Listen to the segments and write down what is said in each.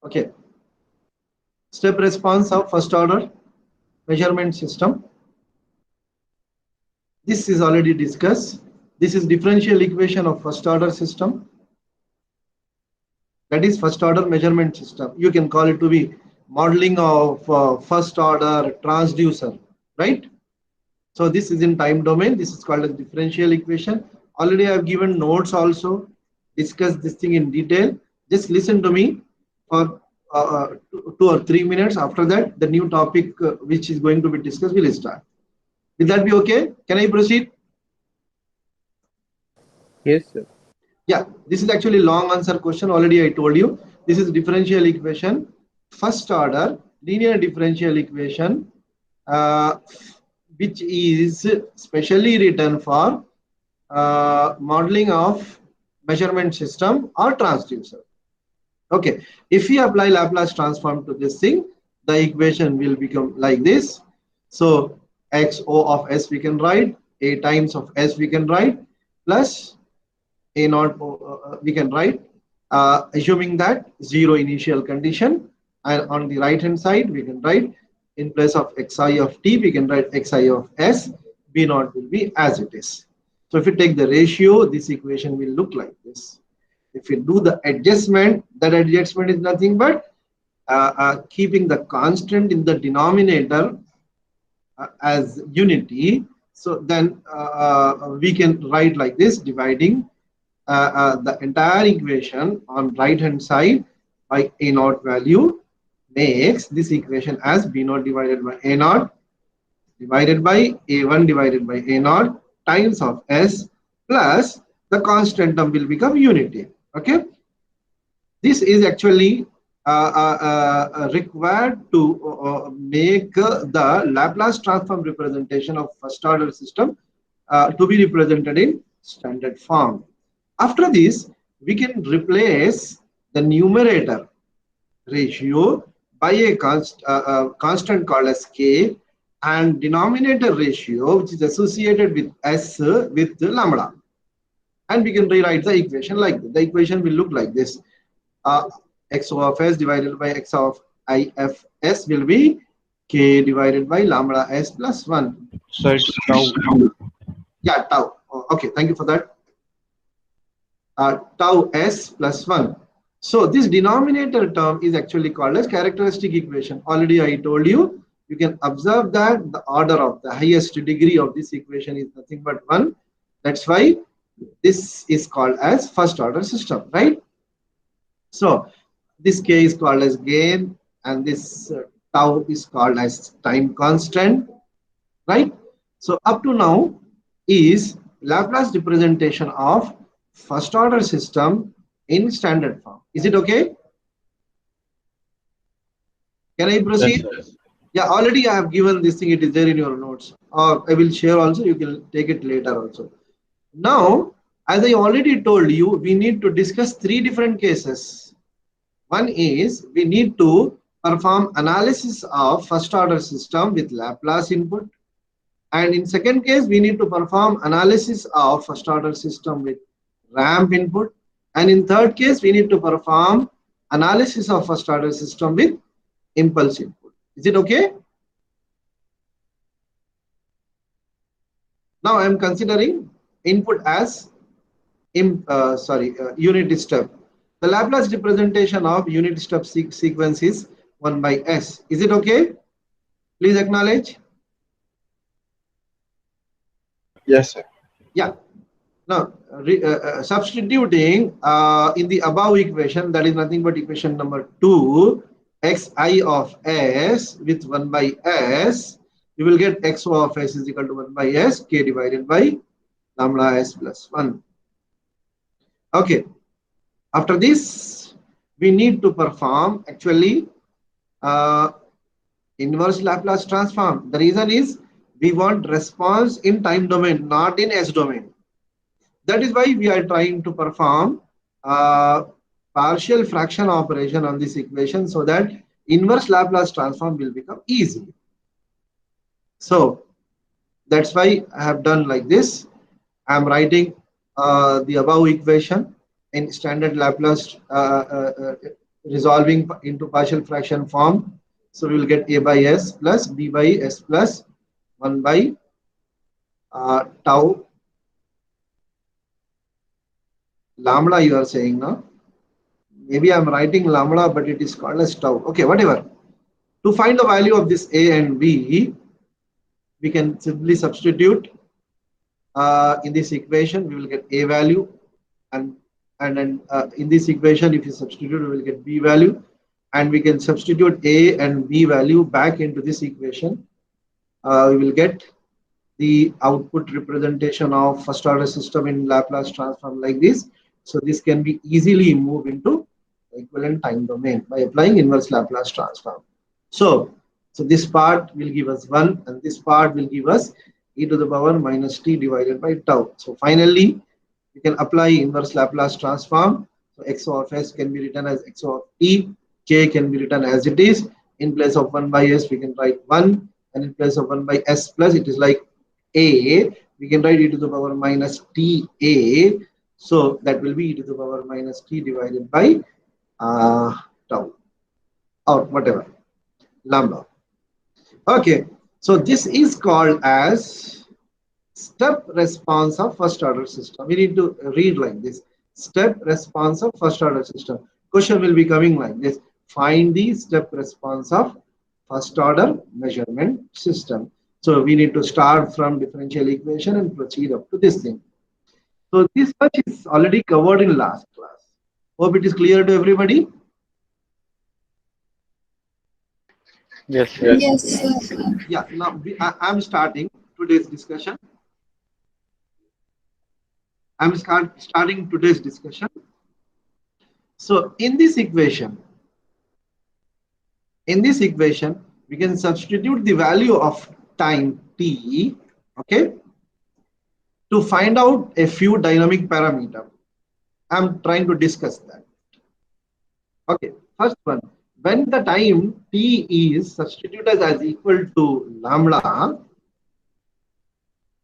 Okay. Step response of first order measurement system. This is already discussed. This is differential equation of first order system. That is first order measurement system. You can call it to be modeling of first order transducer, right? So this is in time domain. This is called as differential equation. Already I have given notes also. Discuss this thing in detail. Just listen to me for 2 or 3 minutes. After that, the new topic which is going to be discussed will start. Will that be okay? Can I proceed? Yes, sir. Yeah, this is actually long answer question. Already I told you. This is differential equation, first order linear differential equation, uh, which is specially written for modeling of measurement system or transducer. Okay, if we apply Laplace transform to this thing, the equation will become like this. So xo of s we can write, a times of s we can write, plus a naught we can write, assuming that zero initial condition, and on the right hand side we can write, in place of xi of t we can write xi of s, b naught will be as it is. So if you take the ratio, this equation will look like this. If you do the adjustment, that adjustment is nothing but keeping the constant in the denominator as unity. So then we can write like this, dividing the entire equation on right hand side by a naught value, makes this equation as b naught divided by a naught divided by a1 divided by a naught times of s, plus the constant term will become unity. Okay, this is actually required to make the Laplace transform representation of first order system to be represented in standard form. After this, we can replace the numerator ratio by a constant called as k, and denominator ratio which is associated with s with lambda, and we can rewrite the equation like this. The equation will look like this. uh, xo of s divided by x of ifs will be k divided by lambda s plus 1. So it's tau. Yeah, tau. Oh, okay, thank you for that. Tau s plus 1. So this denominator term is actually called as characteristic equation. Already I told you, you can observe that the order of the highest degree of this equation is nothing but 1. That's why this is called as first order system, right? So this k is called as gain, and this tau is called as time constant, right? So up to now is Laplace representation of first order system in standard form. Is it okay? Can I Yes, proceed? sir. Yeah, already I have given this thing, it is there in your notes, or I will share also, you can take it later also. Now, as I already told you, we need to discuss three different cases. One is we need to perform analysis of first order system with Laplace input. And in second case, we need to perform analysis of first order system with ramp input. And in third case, we need to perform analysis of first order system with impulse input. Is it okay? Now I am considering input as unit step. The Laplace representation of unit step sequence is 1 by s. Is it okay? Please acknowledge. Yes, sir. Yeah. Now, substituting in the above equation, that is nothing but equation number 2, xi of s with 1 by s, you will get xo of s is equal to 1 by s, k divided by lambda s plus 1. Okay. After this, we need to perform actually uh, inverse Laplace transform. The reason is we want response in time domain, not in s domain. That is why we are trying to perform partial fraction operation on this equation, so that inverse Laplace transform will become easy. So that's why I have done like this. I am writing the above equation in standard Laplace resolving into partial fraction form. So we will get a by s plus b by s plus 1 by tau lambda, you are saying now. Maybe I'm writing lambda, but it is called as tau. Okay, whatever. To find the value of this a and b, we can simply substitute in this equation. We will get a value, and then in this equation, if you substitute, we will get b value, and we can substitute a and b value back into this equation. We will get the output representation of first order system in Laplace transform like this. So this can be easily moved into equivalent time domain by applying inverse Laplace transform. So, this part will give us 1, and this part will give us e to the power minus t divided by tau. So finally, we can apply inverse Laplace transform. So x of s can be written as x of t, k can be written as it is. In place of 1 by s, we can write 1, and in place of 1 by s plus, it is like a, we can write e to the power minus t a. So that will be e to the power minus t divided by tau, or whatever, lambda. Okay, so this is called as step response of first order system. We need to read like this: step response of first order system. Question will be coming like this: find the step response of first order measurement system. So we need to start from differential equation and proceed up to this thing. So this much is already covered in last class. Hope it is clear to everybody. Yes, sir. Yes. Yes, sir. Yeah, now I'm starting today's discussion. Starting today's discussion. So in this equation, we can substitute the value of time t, okay, to find out a few dynamic parameter. I'm trying to discuss that. Okay, first one, when the time t is substituted as equal to lambda,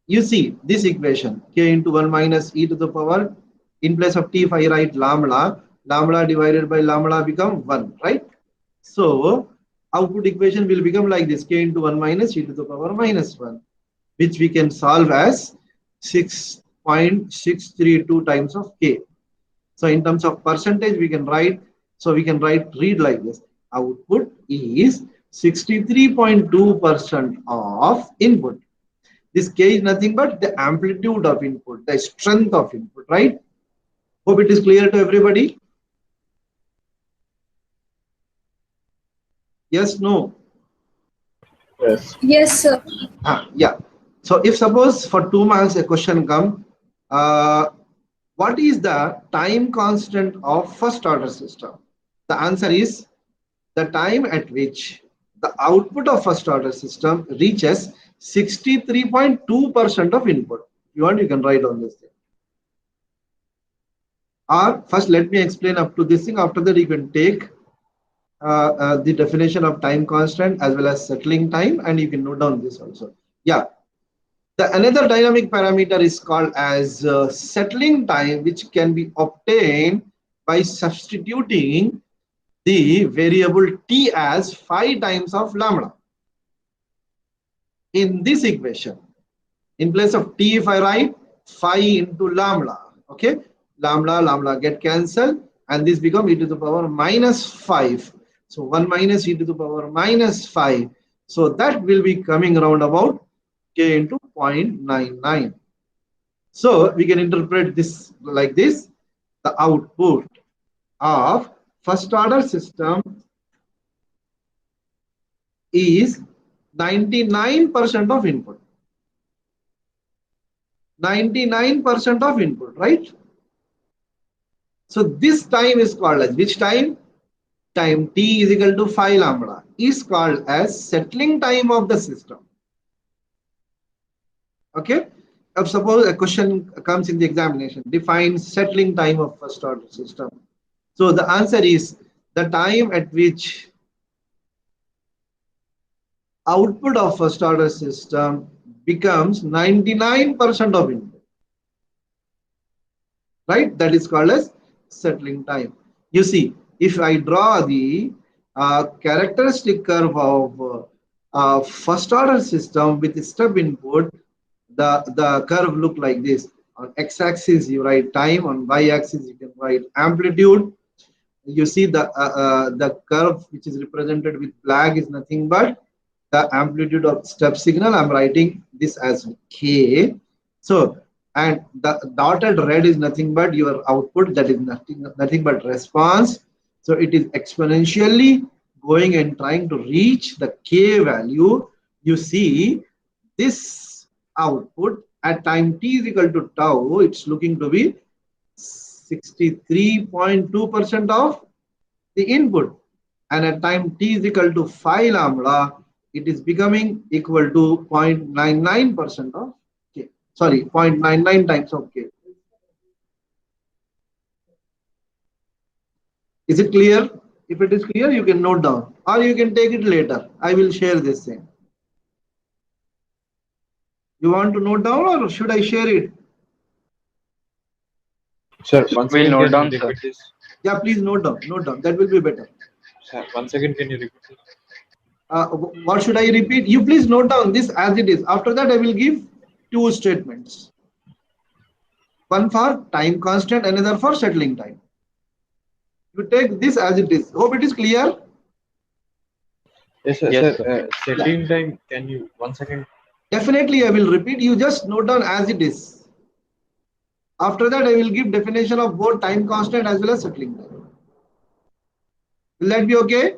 you see this equation, k into 1 minus e to the power, in place of t, if I write lambda, lambda divided by lambda become 1, right? So output equation will become like this: k into 1 minus e to the power minus 1, which we can solve as 6.632 times of k. So in terms of percentage, we can write, read like this: output is 63.2% of input. This k is nothing but the amplitude of input, the strength of input, right? Hope it is clear to everybody. Yes, no? Yes. Yes, sir. Yeah. So if suppose for 2 marks a question come, what is the time constant of first order system? The answer is the time at which the output of first order system reaches 63.2% of input. If you want, you can write on this thing. Or first, let me explain up to this thing. After that, you can take the definition of time constant as well as settling time, and you can note down this also. Yeah. The another dynamic parameter is called as settling time, which can be obtained by substituting the variable t as 5 times of lambda in this equation. In place of t, if I write 5 into lambda, okay, lambda get cancelled, and this become e to the power minus 5. So 1 minus e to the power minus 5. So that will be coming around about k into 0.99. So we can interpret this like this: the output of first order system is 99% of input. 99% of input, right? So this time is called as which time? Time t is equal to 5 lambda is called as settling time of the system. Okay. If suppose a question comes in the examination, define settling time of first order system. So the answer is the time at which output of first order system becomes 99% of input, right? That is called as settling time. You see, if I draw the characteristic curve of first order system with step input, the curve look like this. On x-axis you write time, on y-axis you can write amplitude. You see the curve which is represented with black is nothing but the amplitude of step signal. I'm writing this as k. So, and the dotted red is nothing but your output, that is nothing but response. So it is exponentially going and trying to reach the k value. You see this output at time t is equal to tau, it's looking to be 63.2% of the input, and at time t is equal to 5 lambda, it is becoming equal to 0.99% of k. Sorry, 0.99 times of k. Is it clear? If it is clear, you can note down, or you can take it later. I will share this thing. You want to note down, or should I share it? Sir, once We'll again, note can you down, sir. repeat this? Yeah, please note down. Note down. That will be better. Sir, once again, can you repeat this? What should I repeat? You please note down this as it is. After that, I will give two statements. One for time constant, another for settling time. You take this as it is. Hope it is clear. Yes, sir. Yes, Sir, sir. Yeah, setting time, can you once again? definitely I will repeat. You just note down as it is. After that, I will give definition of both time constant as well as settling time. Will that be okay?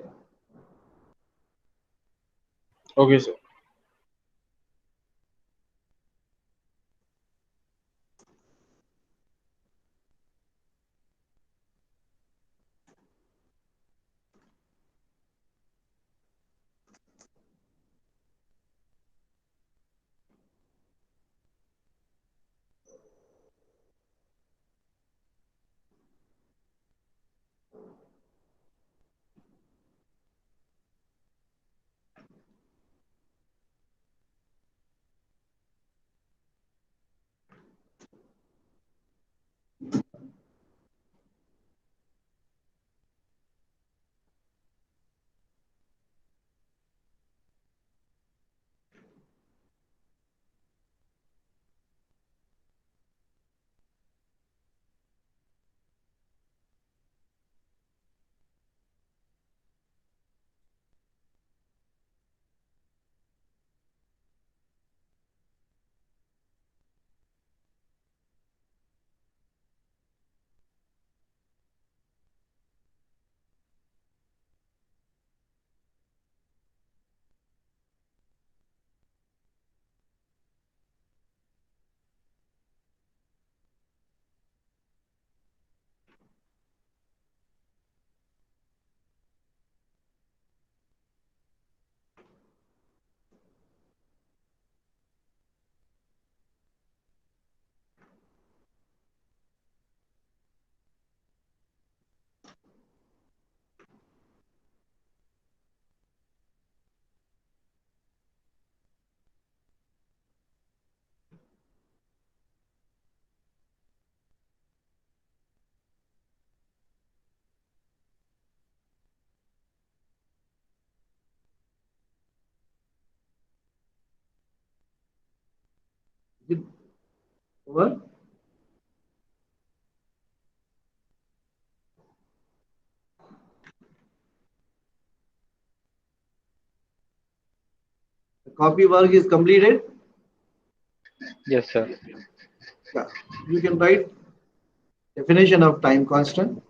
Okay, sir. Is it over? The copy work is completed. Yes, sir. Yeah, you can write definition of time constant.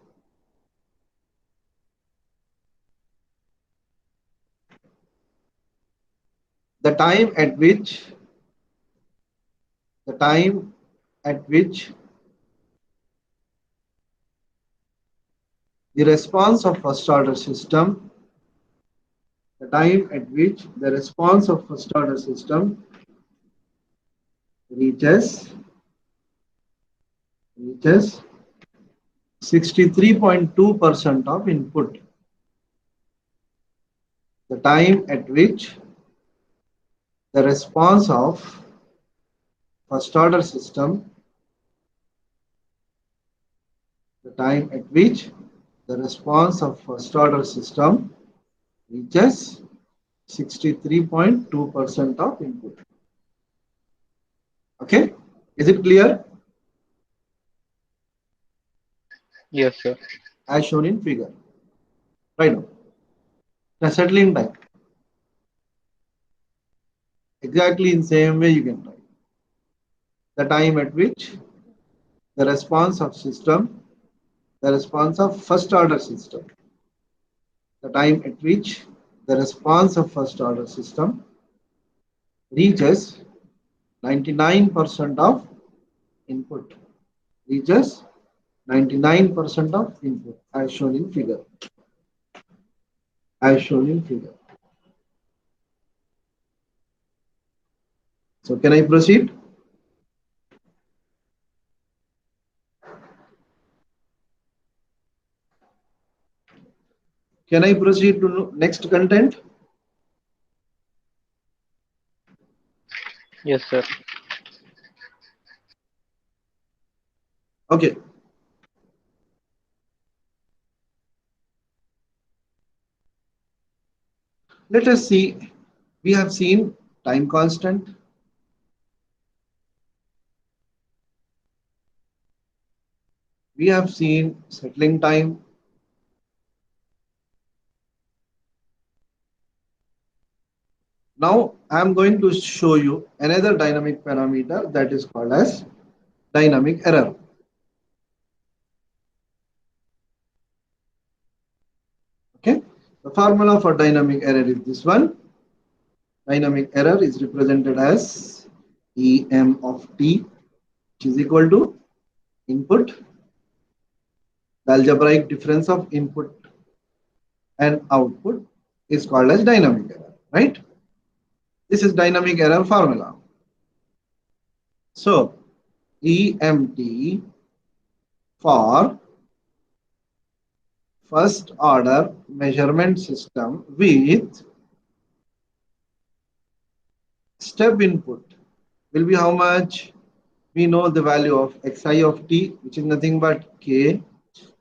The time at which the time at which the response of first order system, the time at which the response of first order system reaches 63.2% of input. The time at which the response of first order system, the time at which the response of first order system reaches 63.2% of input. Okay, is it clear? Yes, sir. As shown in figure. Right now, the settling time. Exactly in same way you can write. The time at which the response of system, the response of first order system, the time at which the response of first order system reaches 99% of input, reaches 99% of input as shown in figure, as shown in figure. So can I proceed? Can I proceed to next content? Yes, sir. Okay. Let us see. We have seen time constant. We have seen settling time. Now I am going to show you another dynamic parameter that is called as dynamic error. Okay. The formula for dynamic error is this one. Dynamic error is represented as EM of T, which is equal to input, the algebraic difference of input and output is called as dynamic error, right? This is dynamic error formula. So EMT for first order measurement system with step input will be how much? We know the value of xi of t, which is nothing but k,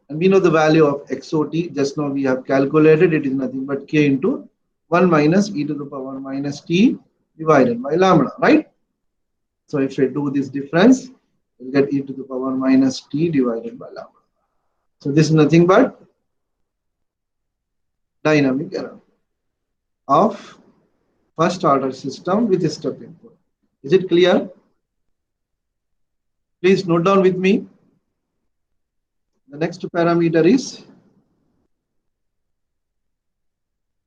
and we know the value of xot. Just now we have calculated, it is nothing but k into 1 minus e to the power minus t divided by lambda, right? So if we do this difference, we'll get e to the power minus t divided by lambda. So this is nothing but dynamic error of first order system with step input. Is it clear? Please note down with me. The next parameter is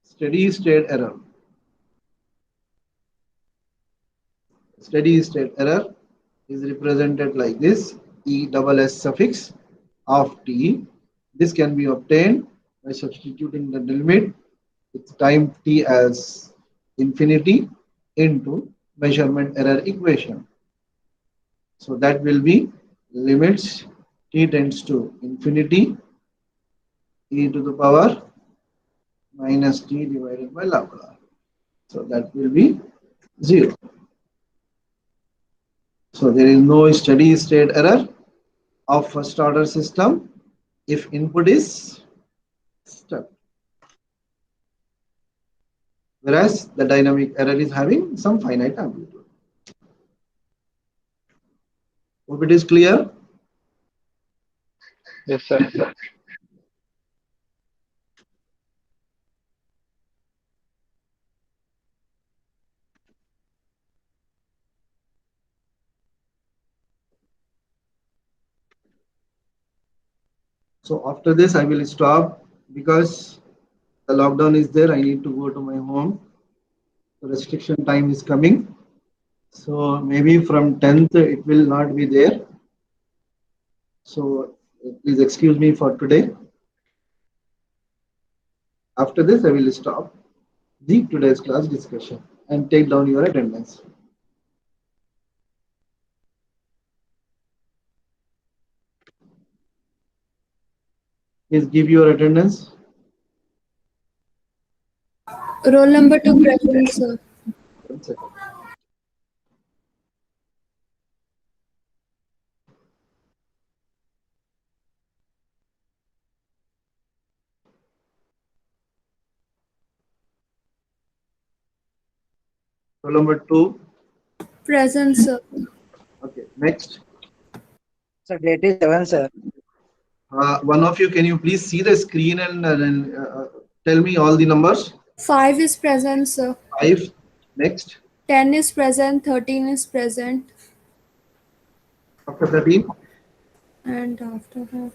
steady state error. Steady state error is represented like this, E double S suffix of t. This can be obtained by substituting the limit with time t as infinity into measurement error equation. So that will be limits t tends to infinity e to the power minus t divided by lambda. So that will be 0. So there is no steady state error of first order system if input is step. Whereas the dynamic error is having some finite amplitude. Hope it is clear. Yes, sir. So after this, I will stop because the lockdown is there. I need to go to my home. The restriction time is coming. So maybe from 10th, it will not be there. So please excuse me for today. After this, I will stop the today's class discussion and take down your attendance. Please give your attendance. Roll number 2 present, sir. 1 second. Roll number 2. Present, sir. Okay, next. Sir, date is 7, sir. One of you, can you please see the screen and tell me all the numbers? 5 is present, sir. 5. Next. 10 is present. 13 is present. After 13. And after that,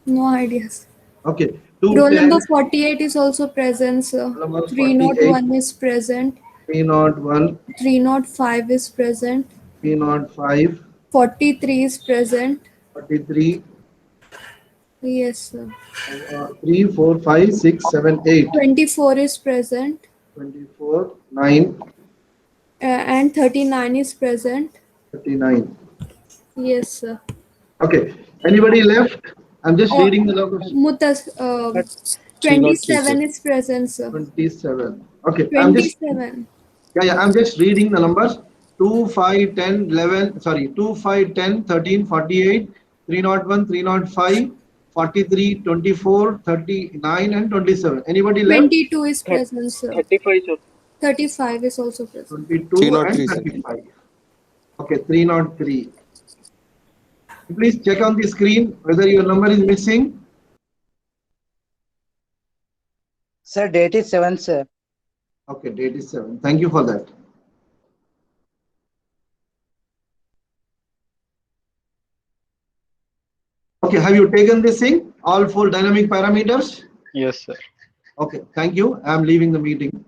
no ideas. Okay. Roll 210. number 48 is also present, sir. Roll number 301 is present. 301. 305 is present. 305. 43 is present. 43. Yes, sir. 3, 4, 5, 6, 7, 8. 24 is present. 24. 9. And 39 is present. 39. Yes, sir. Okay. Anybody left? I'm just Oh, reading the numbers. Mutas, 27 is present, sir. 27. Okay. I'm just 27. I'm just reading the numbers. 2, 5, 10, 11. Sorry. 2, 5, 10, 13, 48, 301, 305, 43, 24, 39, and 27. Anybody left? 22 is present, sir. 35, sir. 35 is also present. 22 and 35. Okay. 303. Please check on the screen whether your number is missing. Sir, date is 7, sir. Okay, date is 7. Thank you for that. Okay, have you taken this thing? All 4 dynamic parameters? Yes, sir. Okay, thank you. I am leaving the meeting.